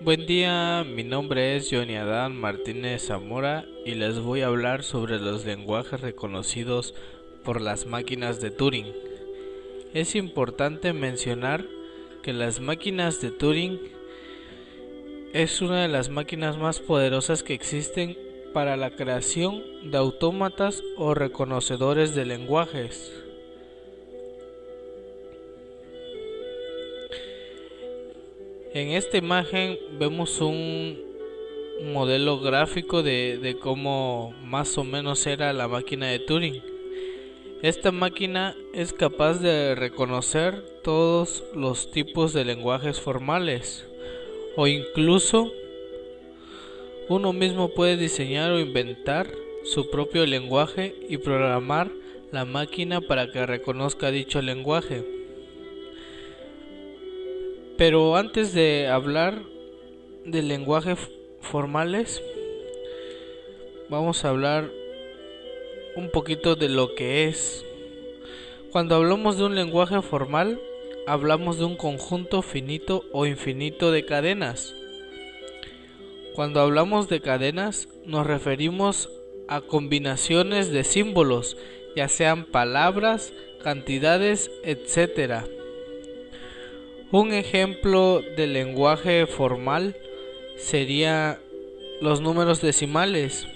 Buen día, mi nombre es Johnny Adán Martínez Zamora y les voy a hablar sobre los lenguajes reconocidos por las máquinas de Turing. Es importante mencionar que las máquinas de Turing es una de las máquinas más poderosas que existen para la creación de autómatas o reconocedores de lenguajes. En esta imagen vemos un modelo gráfico de cómo más o menos era la máquina de Turing. Esta máquina es capaz de reconocer todos los tipos de lenguajes formales, o incluso uno mismo puede diseñar o inventar su propio lenguaje y programar la máquina para que reconozca dicho lenguaje. Pero antes de hablar de lenguajes formales, vamos a hablar un poquito de lo que es. Cuando hablamos de un lenguaje formal, hablamos de un conjunto finito o infinito de cadenas. Cuando hablamos de cadenas, nos referimos a combinaciones de símbolos, ya sean palabras, cantidades, etc. Un ejemplo de lenguaje formal sería los números decimales,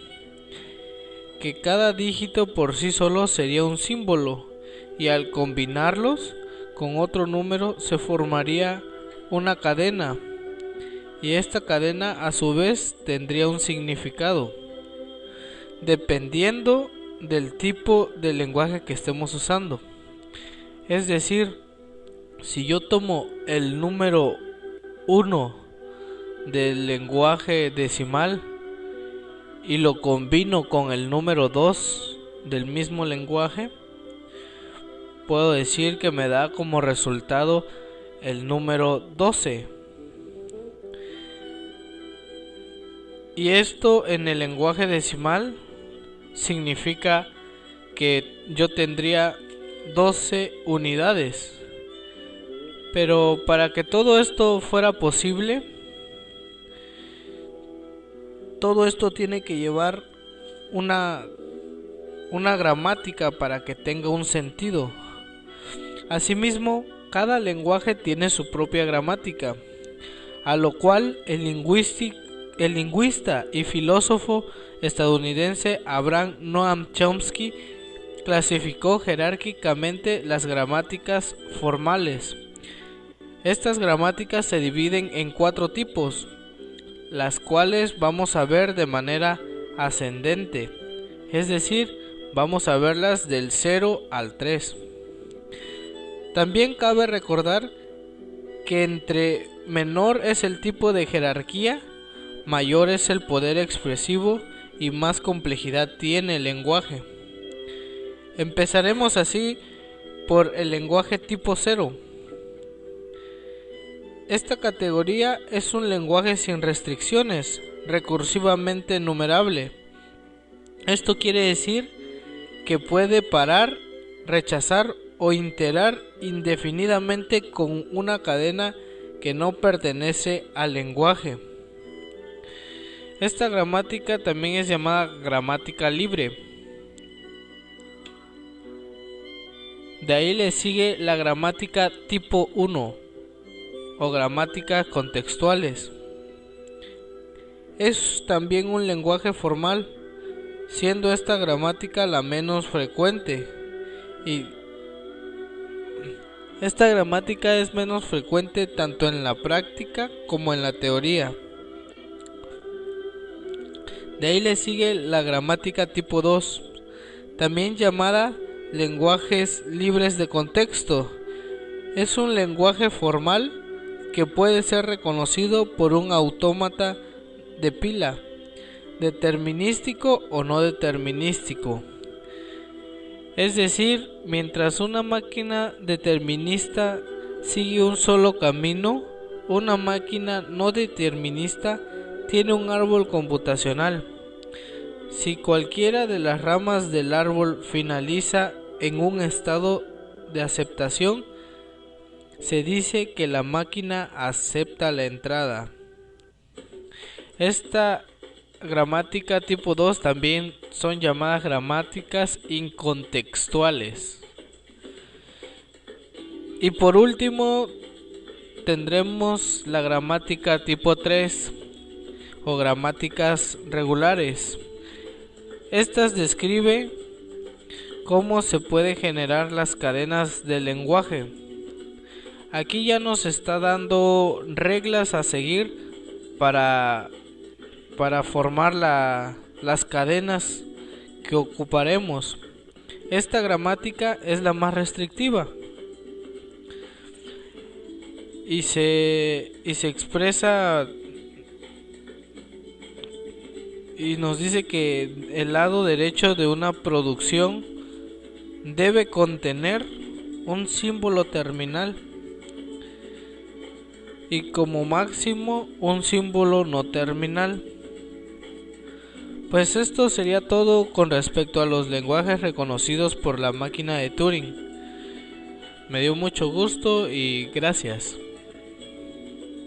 que cada dígito por sí solo sería un símbolo y al combinarlos con otro número se formaría una cadena, y esta cadena a su vez tendría un significado dependiendo del tipo de lenguaje que estemos usando. Es decir, si yo tomo el número 1 del lenguaje decimal y lo combino con el número 2 del mismo lenguaje, puedo decir que me da como resultado el número 12. Y esto en el lenguaje decimal significa que yo tendría 12 unidades. Pero para que todo esto fuera posible, todo esto tiene que llevar una gramática para que tenga un sentido. Asimismo, cada lenguaje tiene su propia gramática, a lo cual el lingüista y filósofo estadounidense Abraham Noam Chomsky clasificó jerárquicamente las gramáticas formales. Estas gramáticas se dividen en 4 tipos, las cuales vamos a ver de manera ascendente, es decir, vamos a verlas del 0 al 3. También cabe recordar que entre menor es el tipo de jerarquía, mayor es el poder expresivo y más complejidad tiene el lenguaje. Empezaremos así por el lenguaje tipo 0. Esta categoría es un lenguaje sin restricciones, recursivamente numerable. Esto quiere decir que puede parar, rechazar o iterar indefinidamente con una cadena que no pertenece al lenguaje. Esta gramática también es llamada gramática libre. De ahí le sigue la gramática tipo 1 o gramáticas contextuales. Es también un lenguaje formal, siendo esta gramática la menos frecuente, y esta gramática es menos frecuente tanto en la práctica como en la teoría. De ahí le sigue la gramática tipo 2, también llamada lenguajes libres de contexto. Es un lenguaje formal que puede ser reconocido por un autómata de pila, determinístico o no determinístico. Es decir, mientras una máquina determinista sigue un solo camino, una máquina no determinista tiene un árbol computacional. Si cualquiera de las ramas del árbol finaliza en un estado de aceptación, se dice que la máquina acepta la entrada. Esta gramática tipo 2 también son llamadas gramáticas incontextuales. Y por último tendremos la gramática tipo 3 o gramáticas regulares. Estas describen cómo se pueden generar las cadenas del lenguaje. Aquí ya nos está dando reglas a seguir para formar las cadenas que ocuparemos. Esta gramática es la más restrictiva y se expresa y nos dice que el lado derecho de una producción debe contener un símbolo terminal y como máximo un símbolo no terminal. Pues esto sería todo con respecto a los lenguajes reconocidos por la máquina de Turing. Me dio mucho gusto y gracias.